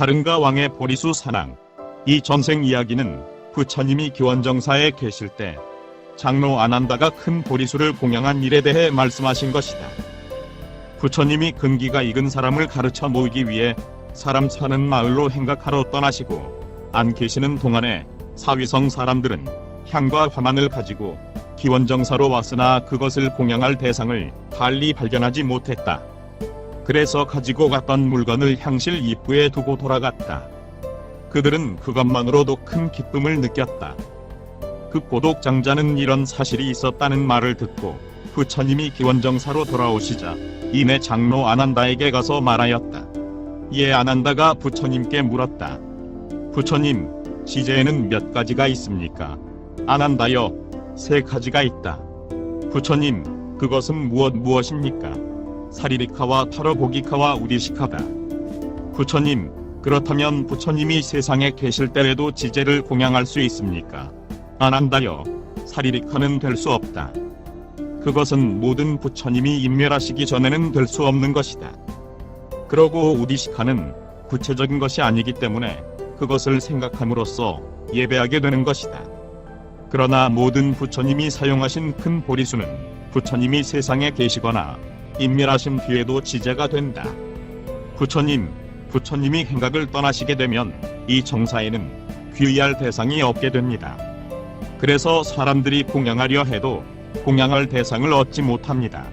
가릉가 왕의 보리수 산왕. 이 전생 이야기는 부처님이 기원정사에 계실 때 장로 아난다가 큰 보리수를 공양한 일에 대해 말씀하신 것이다. 부처님이 근기가 익은 사람을 가르쳐 모이기 위해 사람 사는 마을로 행각하러 떠나시고 안 계시는 동안에 사위성 사람들은 향과 화만을 가지고 기원정사로 왔으나 그것을 공양할 대상을 달리 발견하지 못했다. 그래서 가지고 갔던 물건을 향실 입구에 두고 돌아갔다. 그들은 그것만으로도 큰 기쁨을 느꼈다. 그 고독장자는 이런 사실이 있었다는 말을 듣고 부처님이 기원정사로 돌아오시자 이내 장로 아난다에게 가서 말하였다. 이에 아난다가 부처님께 물었다. 부처님, 지제에는 몇 가지가 있습니까? 아난다여, 3가지가 있다. 부처님, 그것은 무엇입니까? 사리리카와 타러보기카와 우디시카다. 부처님, 그렇다면 부처님이 세상에 계실 때에도 지제를 공양할 수 있습니까? 아난다여, 사리리카는 될 수 없다. 그것은 모든 부처님이 인멸하시기 전에는 될 수 없는 것이다. 그러고 우디시카는 구체적인 것이 아니기 때문에 그것을 생각함으로써 예배하게 되는 것이다. 그러나 모든 부처님이 사용하신 큰 보리수는 부처님이 세상에 계시거나 인멸하신 뒤에도 지제가 된다. 부처님이 행각을 떠나시게 되면 이 정사에는 귀의할 대상이 없게 됩니다. 그래서 사람들이 공양하려 해도 공양할 대상을 얻지 못합니다.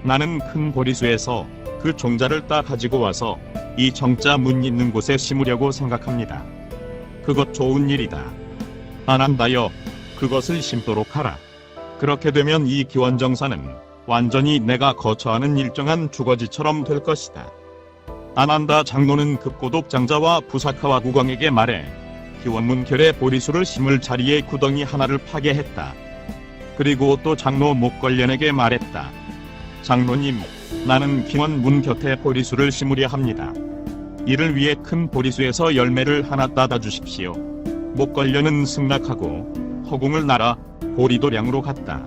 나는 큰 보리수에서 그 종자를 따 가지고 와서 이 정자 문 있는 곳에 심으려고 생각합니다. 그것 좋은 일이다. 아난다여, 그것을 심도록 하라. 그렇게 되면 이 기원정사는 완전히 내가 거처하는 일정한 주거지처럼 될 것이다. 아난다 장로는 급고독장자와 부사카와 국왕에게 말해 기원문결에 보리수를 심을 자리에 구덩이 하나를 파괴했다. 그리고 또 장로 목걸련에게 말했다. 장로님, 나는 기원문 곁에 보리수를 심으려 합니다. 이를 위해 큰 보리수에서 열매를 하나 따다 주십시오. 목걸련은 승낙하고 허공을 날아 보리도량으로 갔다.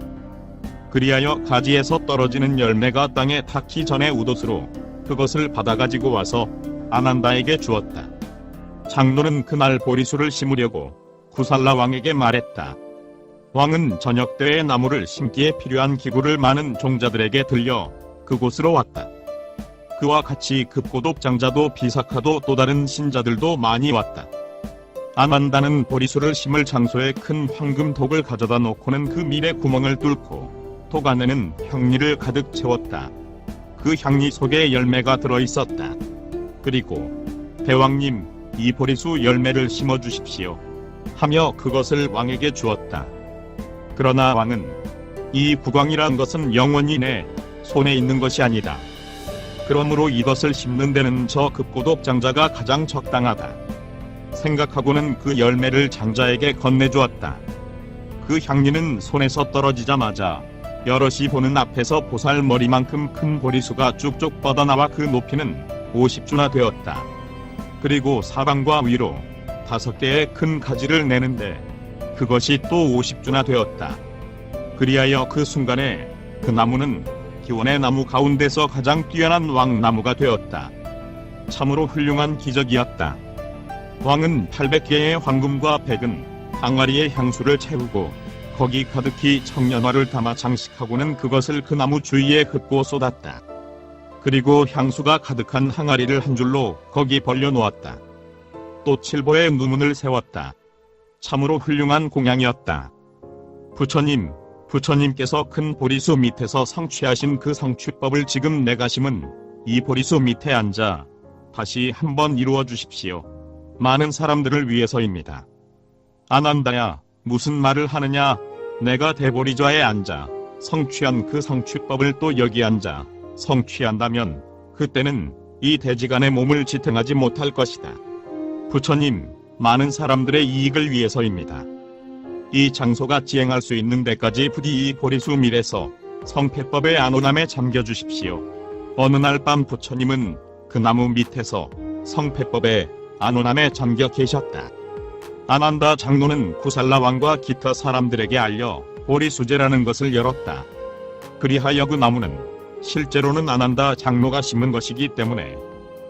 그리하여 가지에서 떨어지는 열매가 땅에 닿기 전에 우도수로 그것을 받아가지고 와서 아난다에게 주었다. 장로는 그날 보리수를 심으려고 구살라 왕에게 말했다. 왕은 저녁 때에 나무를 심기에 필요한 기구를 많은 종자들에게 들려 그곳으로 왔다. 그와 같이 급고독장자도 비사카도 또 다른 신자들도 많이 왔다. 아난다는 보리수를 심을 장소에 큰 황금독을 가져다 놓고는 그 밀에 구멍을 뚫고 독 안에는 향리를 가득 채웠다. 그 향리 속에 열매가 들어있었다. 그리고 대왕님, 이 보리수 열매를 심어주십시오 하며 그것을 왕에게 주었다. 그러나 왕은 이 국왕이란 것은 영원히 내 손에 있는 것이 아니다. 그러므로 이것을 심는 데는 저 급고독장자가 가장 적당하다 생각하고는 그 열매를 장자에게 건네주었다. 그 향리는 손에서 떨어지자마자 여럿이 보는 앞에서 보살머리만큼 큰 보리수가 쭉쭉 뻗어나와 그 높이는 50주나 되었다. 그리고 사방과 위로 5개의 큰 가지를 내는데 그것이 또 50주나 되었다. 그리하여 그 순간에 그 나무는 기원의 나무 가운데서 가장 뛰어난 왕나무가 되었다. 참으로 훌륭한 기적이었다. 왕은 800개의 황금과 백은 항아리에 향수를 채우고 거기 가득히 청년화를 담아 장식하고는 그것을 그 나무 주위에 흩고 쏟았다. 그리고 향수가 가득한 항아리를 한 줄로 거기 벌려놓았다. 또 7보의 누문을 세웠다. 참으로 훌륭한 공양이었다. 부처님께서 큰 보리수 밑에서 성취하신 그 성취법을 지금 내가 심은 이 보리수 밑에 앉아 다시 한번 이루어 주십시오. 많은 사람들을 위해서입니다. 아난다야, 무슨 말을 하느냐? 내가 대보리좌에 앉아 성취한 그 성취법을 또 여기 앉아 성취한다면 그때는 이 대지간의 몸을 지탱하지 못할 것이다. 부처님, 많은 사람들의 이익을 위해서입니다. 이 장소가 지행할 수 있는 데까지 부디 이 보리수 밀에서 성패법의 안온함에 잠겨주십시오. 어느 날 밤 부처님은 그 나무 밑에서 성패법의 안온함에 잠겨 계셨다. 아난다 장로는 구살라 왕과 기타 사람들에게 알려 보리수제라는 것을 열었다. 그리하여 그 나무는 실제로는 아난다 장로가 심은 것이기 때문에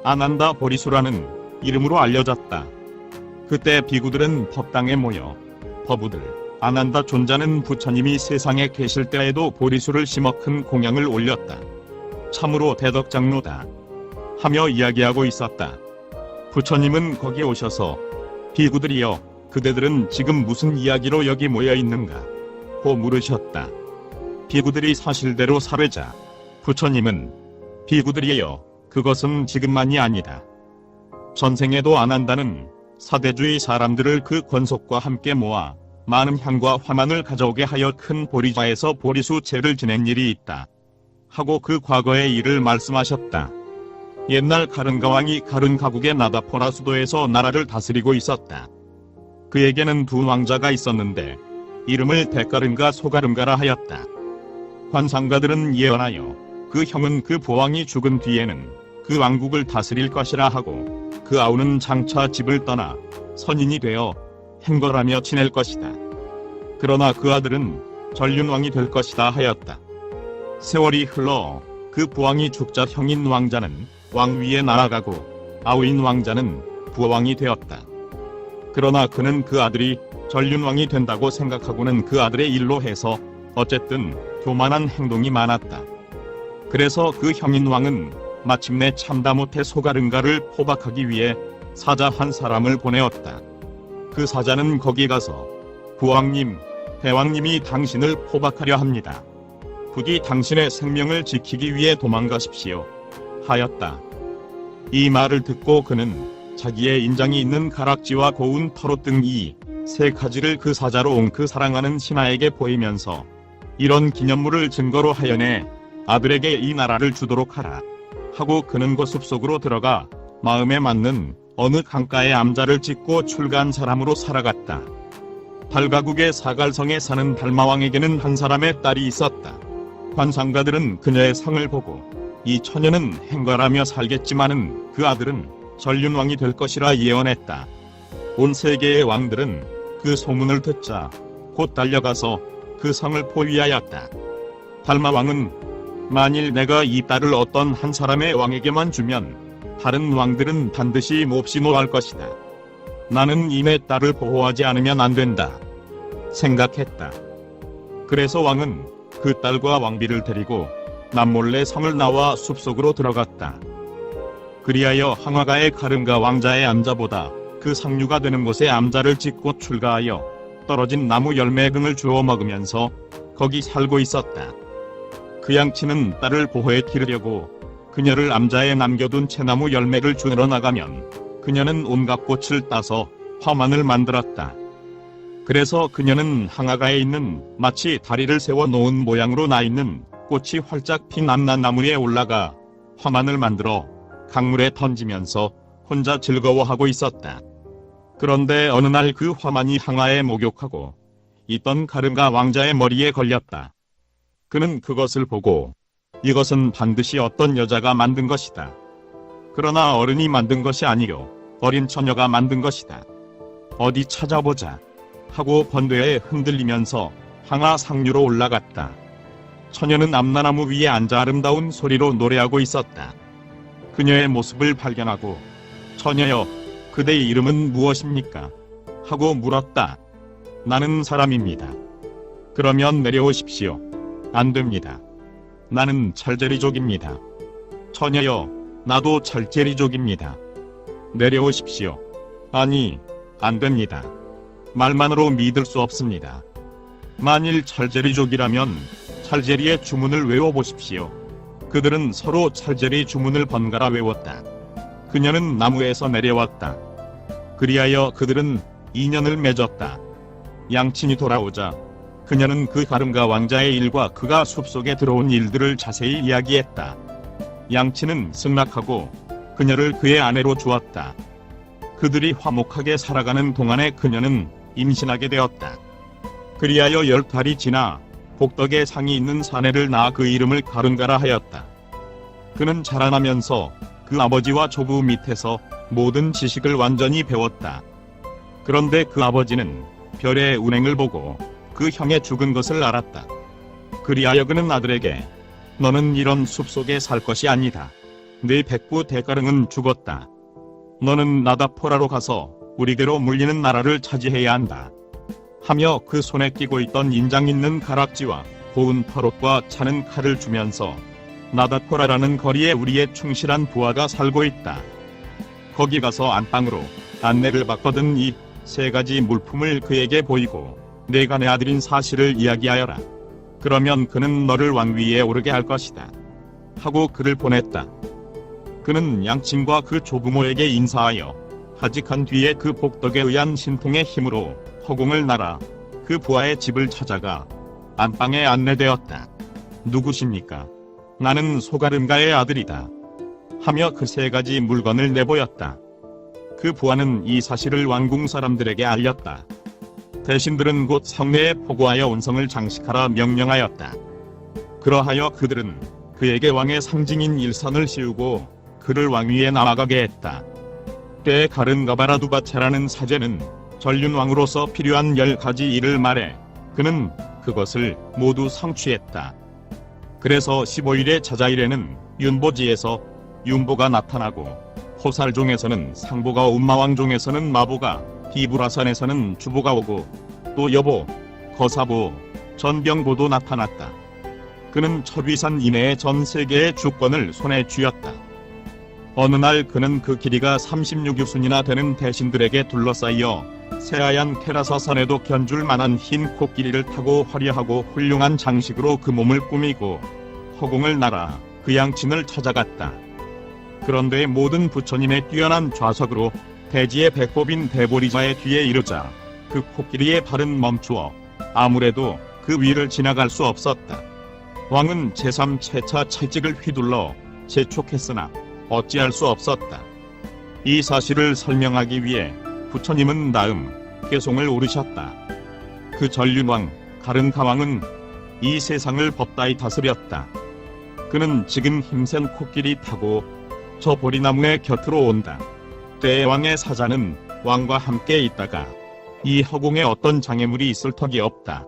아난다 보리수라는 이름으로 알려졌다. 그때 비구들은 법당에 모여 법우들 아난다 존자는 부처님이 세상에 계실 때에도 보리수를 심어 큰 공양을 올렸다. 참으로 대덕장로다 하며 이야기하고 있었다. 부처님은 거기 오셔서 비구들이여 그대들은 지금 무슨 이야기로 여기 모여 있는가 고 물으셨다. 비구들이 사실대로 살으자 부처님은 비구들이여 그것은 지금만이 아니다. 전생에도 아난다는 사대주의 사람들을 그 권속과 함께 모아 많은 향과 화만을 가져오게 하여 큰 보리좌에서 보리수 제를 지낸 일이 있다 하고 그 과거의 일을 말씀하셨다. 옛날 가른가 왕이 가른가국의 나다포라 수도에서 나라를 다스리고 있었다. 그에게는 두 왕자가 있었는데 이름을 대가른가 소가른가라 하였다. 관상가들은 예언하여 그 형은 그 보왕이 죽은 뒤에는 그 왕국을 다스릴 것이라 하고 그 아우는 장차 집을 떠나 선인이 되어 행거라며 지낼 것이다. 그러나 그 아들은 전륜왕이 될 것이다 하였다. 세월이 흘러 그 부왕이 죽자 형인 왕자는 왕위에 날아가고 아우인 왕자는 부왕이 되었다. 그러나 그는 그 아들이 전륜왕이 된다고 생각하고는 그 아들의 일로 해서 어쨌든 교만한 행동이 많았다. 그래서 그 형인 왕은 마침내 참다 못해 소가른가를 포박하기 위해 사자 한 사람을 보내었다. 그 사자는 거기 가서 부왕님, 대왕님이 당신을 포박하려 합니다. 부디 당신의 생명을 지키기 위해 도망가십시오 하였다. 이 말을 듣고 그는 자기의 인장이 있는 가락지와 고운 털옷 등 이 세 가지를 그 사자로 온 그 사랑하는 신하에게 보이면서 이런 기념물을 증거로 하여내 아들에게 이 나라를 주도록 하라 하고 그는 그 숲속으로 들어가 마음에 맞는 어느 강가에 암자를 짓고 출가한 사람으로 살아갔다. 달가국의 사갈성에 사는 달마왕에게는 한 사람의 딸이 있었다. 관상가들은 그녀의 상을 보고 이 처녀는 행거라며 살겠지만은 그 아들은 전륜왕이 될 것이라 예언했다. 온 세계의 왕들은 그 소문을 듣자 곧 달려가서 그 성을 포위하였다. 달마왕은 만일 내가 이 딸을 어떤 한 사람의 왕에게만 주면 다른 왕들은 반드시 몹시 노할 것이다. 나는 이내 딸을 보호하지 않으면 안 된다 생각했다. 그래서 왕은 그 딸과 왕비를 데리고 남몰래 성을 나와 숲속으로 들어갔다. 그리하여 항화가의 가른가 왕자의 암자보다 그 상류가 되는 곳에 암자를 짓고 출가하여 떨어진 나무 열매 등을 주워 먹으면서 거기 살고 있었다. 그 양치는 딸을 보호해 기르려고 그녀를 암자에 남겨둔 채나무 열매를 주러 나가면 그녀는 온갖 꽃을 따서 화만을 만들었다. 그래서 그녀는 항아가에 있는 마치 다리를 세워 놓은 모양으로 나 있는 꽃이 활짝 핀 암나나무에 올라가 화만을 만들어 강물에 던지면서 혼자 즐거워하고 있었다. 그런데 어느 날 그 화만이 항아에 목욕하고 있던 가른가 왕자의 머리에 걸렸다. 그는 그것을 보고 이것은 반드시 어떤 여자가 만든 것이다. 그러나 어른이 만든 것이 아니요 어린 처녀가 만든 것이다. 어디 찾아보자 하고 번뇌에 흔들리면서 항아 상류로 올라갔다. 처녀는 암나나무 위에 앉아 아름다운 소리로 노래하고 있었다. 그녀의 모습을 발견하고 처녀여 그대의 이름은 무엇입니까? 하고 물었다. 나는 사람입니다. 그러면 내려오십시오. 안 됩니다. 나는 철제리족입니다. 처녀여 나도 철제리족입니다. 내려오십시오. 아니 안 됩니다. 말만으로 믿을 수 없습니다. 만일 철제리족이라면 철제리의 주문을 외워보십시오. 그들은 서로 철제리 주문을 번갈아 외웠다. 그녀는 나무에서 내려왔다. 그리하여 그들은 인연을 맺었다. 양친이 돌아오자 그녀는 그 가른가 왕자의 일과 그가 숲속에 들어온 일들을 자세히 이야기했다. 양친은 승낙하고 그녀를 그의 아내로 주었다. 그들이 화목하게 살아가는 동안에 그녀는 임신하게 되었다. 그리하여 10달이 지나 복덕의 상이 있는 사내를 낳아 그 이름을 가른가라 하였다. 그는 자라나면서 그 아버지와 조부 밑에서 모든 지식을 완전히 배웠다. 그런데 그 아버지는 별의 운행을 보고 그 형의 죽은 것을 알았다. 그리하여 그는 아들에게 너는 이런 숲속에 살 것이 아니다. 네 백부 대가릉은 죽었다. 너는 나다포라로 가서 우리대로 물리는 나라를 차지해야 한다. 하며 그 손에 끼고 있던 인장 있는 가락지와 고운 털옷과 차는 칼을 주면서 나다포라라는 거리에 우리의 충실한 부하가 살고 있다. 거기 가서 안방으로 안내를 받거든 이 세 가지 물품을 그에게 보이고 내가 내 아들인 사실을 이야기하여라. 그러면 그는 너를 왕위에 오르게 할 것이다. 하고 그를 보냈다. 그는 양친과 그 조부모에게 인사하여 하직한 뒤에 그 복덕에 의한 신통의 힘으로 허공을 날아 그 부하의 집을 찾아가 안방에 안내되었다. 누구십니까? 나는 소가름가의 아들이다. 하며 그 세 가지 물건을 내보였다. 그 부하는 이 사실을 왕궁 사람들에게 알렸다. 대신들은 곧 성내에 포고하여 온성을 장식하라 명령하였다. 그러하여 그들은 그에게 왕의 상징인 일선을 씌우고 그를 왕위에 나아가게 했다. 때에 가른가바라두바체라는 사제는 전륜왕으로서 필요한 10가지 일을 말해 그는 그것을 모두 성취했다. 그래서 15일의 자자일에는 윤보지에서 윤보가 나타나고 호살종에서는 상보가 운마왕종에서는 마보가 디브라산에서는 주보가 오고 또 여보, 거사보, 전병보도 나타났다. 그는 철위산 이내의 전 세계의 주권을 손에 쥐었다. 어느 날 그는 그 길이가 36유순이나 되는 대신들에게 둘러싸여 새하얀 케라사산에도 견줄 만한 흰 코끼리를 타고 화려하고 훌륭한 장식으로 그 몸을 꾸미고 허공을 날아 그 양친을 찾아갔다. 그런데 모든 부처님의 뛰어난 좌석으로 대지의 배꼽인 대보리자의 뒤에 이르자 그 코끼리의 발은 멈추어 아무래도 그 위를 지나갈 수 없었다. 왕은 제3채차 채찍을 휘둘러 재촉했으나 어찌할 수 없었다. 이 사실을 설명하기 위해 부처님은 다음 개송을 오르셨다. 그 전륜왕 가른가왕은 이 세상을 법다이 다스렸다. 그는 지금 힘센 코끼리 타고 저 보리나무의 곁으로 온다. 때의 왕의 사자는 왕과 함께 있다가 이 허공에 어떤 장애물이 있을 턱이 없다.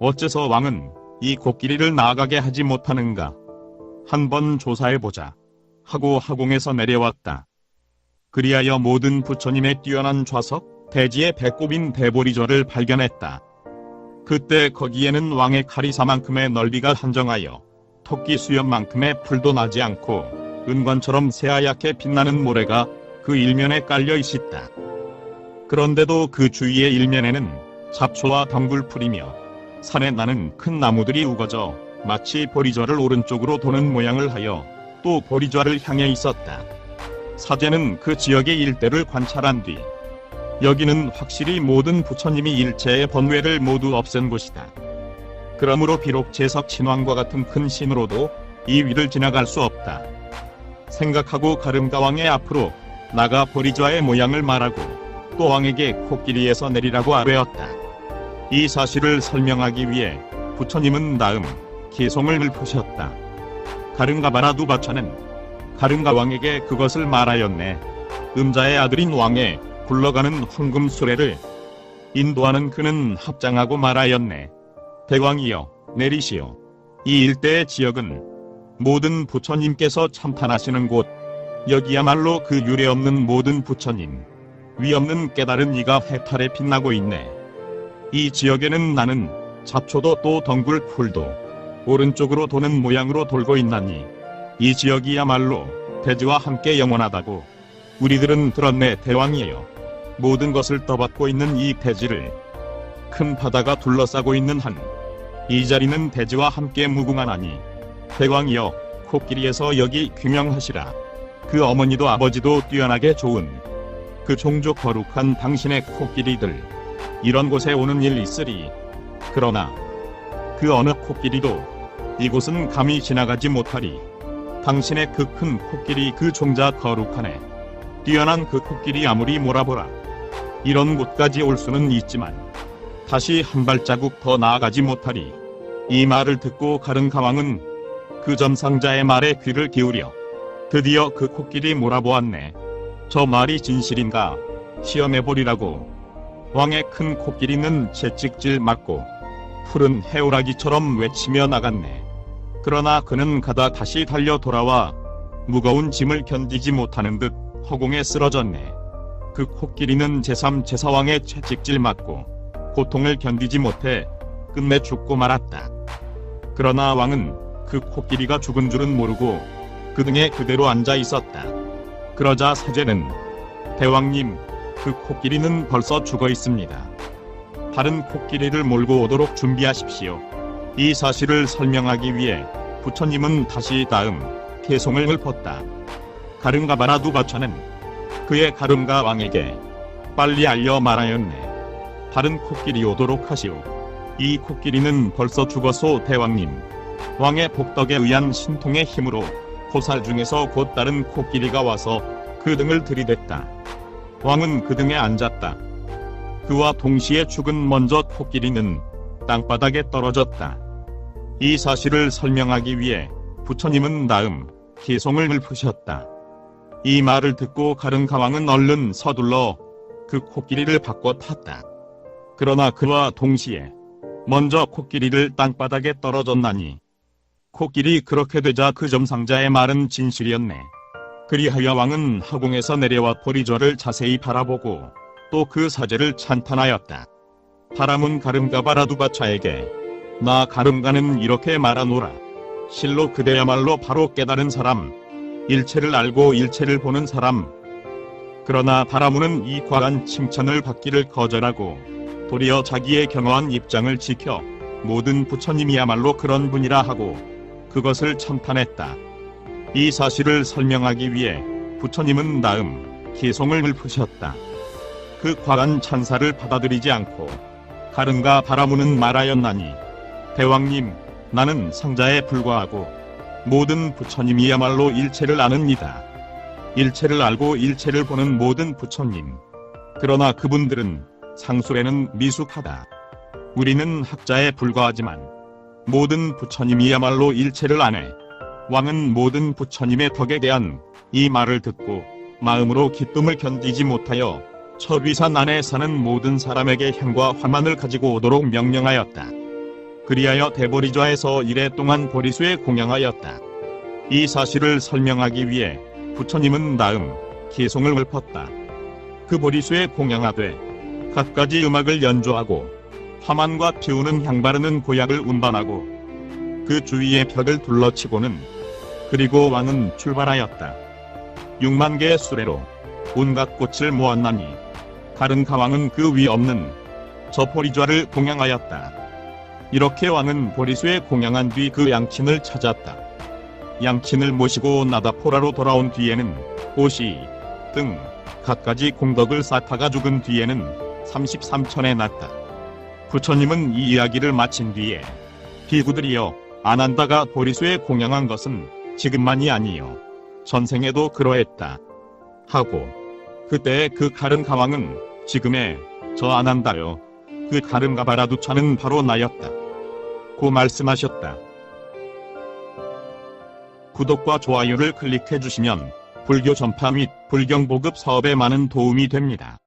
어째서 왕은 이 코끼리를 나아가게 하지 못하는가? 한번 조사해보자. 하고 허공에서 내려왔다. 그리하여 모든 부처님의 뛰어난 좌석, 대지의 배꼽인 대보리절을 발견했다. 그때 거기에는 왕의 카리사만큼의 넓이가 한정하여 토끼 수염만큼의 풀도 나지 않고 은관처럼 새하얗게 빛나는 모래가 그 일면에 깔려 있었다. 그런데도 그 주위의 일면에는 잡초와 덩굴풀이며 산에 나는 큰 나무들이 우거져 마치 보리좌를 오른쪽으로 도는 모양을 하여 또 보리좌를 향해 있었다. 사제는 그 지역의 일대를 관찰한 뒤 여기는 확실히 모든 부처님이 일체의 번뇌를 모두 없앤 곳이다. 그러므로 비록 제석 신왕과 같은 큰 신으로도 이 위를 지나갈 수 없다. 생각하고 가름가왕의 앞으로 나가 보리좌의 모양을 말하고 또 왕에게 코끼리에서 내리라고 아뢰었다. 이 사실을 설명하기 위해 부처님은 다음 개송을 읊으셨다. 가른가바라두바차는 가른가왕에게 그것을 말하였네. 음자의 아들인 왕의 굴러가는 황금 수레를 인도하는 그는 합장하고 말하였네. 대왕이여 내리시오. 이 일대의 지역은 모든 부처님께서 참탄하시는 곳, 여기야말로 그 유례없는 모든 부처님, 위없는 깨달은 이가 해탈에 빛나고 있네. 이 지역에는 나는 잡초도 또 덩굴 풀도 오른쪽으로 도는 모양으로 돌고 있나니 이 지역이야말로 대지와 함께 영원하다고 우리들은 들었네. 대왕이에요. 모든 것을 떠받고 있는 이 대지를 큰 바다가 둘러싸고 있는 한 이 자리는 대지와 함께 무궁하나니 대왕이여 코끼리에서 여기 귀명하시라. 그 어머니도 아버지도 뛰어나게 좋은 그 종족 거룩한 당신의 코끼리들 이런 곳에 오는 일 있으리. 그러나 그 어느 코끼리도 이곳은 감히 지나가지 못하리. 당신의 그 큰 코끼리 그 종자 거룩하네. 뛰어난 그 코끼리 아무리 몰아보라. 이런 곳까지 올 수는 있지만 다시 한 발자국 더 나아가지 못하리. 이 말을 듣고 가른가왕은 그 점상자의 말에 귀를 기울여 드디어 그 코끼리 몰아보았네. 저 말이 진실인가 시험해보리라고 왕의 큰 코끼리는 채찍질 맞고 푸른 해오라기처럼 외치며 나갔네. 그러나 그는 가다 다시 달려 돌아와 무거운 짐을 견디지 못하는 듯 허공에 쓰러졌네. 그 코끼리는 제3, 제사왕의 채찍질 맞고 고통을 견디지 못해 끝내 죽고 말았다. 그러나 왕은 그 코끼리가 죽은 줄은 모르고 그 등에 그대로 앉아 있었다. 그러자 사제는 대왕님, 그 코끼리는 벌써 죽어 있습니다. 다른 코끼리를 몰고 오도록 준비하십시오. 이 사실을 설명하기 위해 부처님은 다시 다음 개송을 읊었다. 가름가바라 두바차는 그의 가름가 왕에게 빨리 알려 말하였네. 다른 코끼리 오도록 하시오. 이 코끼리는 벌써 죽어서 대왕님, 왕의 복덕에 의한 신통의 힘으로 포살 중에서 곧 다른 코끼리가 와서 그 등을 들이댔다. 왕은 그 등에 앉았다. 그와 동시에 죽은 먼저 코끼리는 땅바닥에 떨어졌다. 이 사실을 설명하기 위해 부처님은 다음 개송을 읊으셨다. 이 말을 듣고 가릉가왕은 얼른 서둘러 그 코끼리를 바꿔 탔다. 그러나 그와 동시에 먼저 코끼리를 땅바닥에 떨어졌나니 코끼리 그렇게 되자 그 점상자의 말은 진실이었네. 그리하여 왕은 하궁에서 내려와 보리좌를 자세히 바라보고 또 그 사제를 찬탄하였다. 바람은 가름가바라두바차에게 나 가름가는 이렇게 말하노라. 실로 그대야말로 바로 깨달은 사람, 일체를 알고 일체를 보는 사람. 그러나 바라무는 이 과한 칭찬을 받기를 거절하고 도리어 자기의 경허한 입장을 지켜 모든 부처님이야말로 그런 분이라 하고 그것을 찬탄했다. 이 사실을 설명하기 위해 부처님은 다음 개송을 읊으셨다. 그 과한 찬사를 받아들이지 않고 가름가 바라무는 말하였나니 대왕님, 나는 상자에 불과하고 모든 부처님이야말로 일체를 아느니다. 일체를 알고 일체를 보는 모든 부처님. 그러나 그분들은 상술에는 미숙하다. 우리는 학자에 불과하지만 모든 부처님이야말로 일체를 아네. 왕은 모든 부처님의 덕에 대한 이 말을 듣고 마음으로 기쁨을 견디지 못하여 철위산 안에 사는 모든 사람에게 향과 화만을 가지고 오도록 명령하였다. 그리하여 대보리좌에서 이래 동안 보리수에 공양하였다. 이 사실을 설명하기 위해 부처님은 다음 개송을 읊었다. 그 보리수에 공양하되 갖가지 음악을 연주하고 화만과 피우는 향 바르는 고약을 운반하고 그 주위의 벽을 둘러치고는 그리고 왕은 출발하였다. 6만 개의 수레로 온갖 꽃을 모았나니 가릉가왕은 그 위 없는 저 보리좌를 공양하였다. 이렇게 왕은 보리수에 공양한 뒤 그 양친을 찾았다. 양친을 모시고 나다포라로 돌아온 뒤에는 오시 등 갖가지 공덕을 쌓다가 죽은 뒤에는 33천에 났다. 부처님은 이 이야기를 마친 뒤에 비구들이여 아난다가 보리수에 공양한 것은 지금만이 아니요 전생에도 그러했다 하고 그때 그 가릉가왕은 지금의 저 아난다요 그 가름가바라두차는 바로 나였다 고 말씀하셨다. 구독과 좋아요를 클릭해 주시면 불교 전파 및 불경 보급 사업에 많은 도움이 됩니다.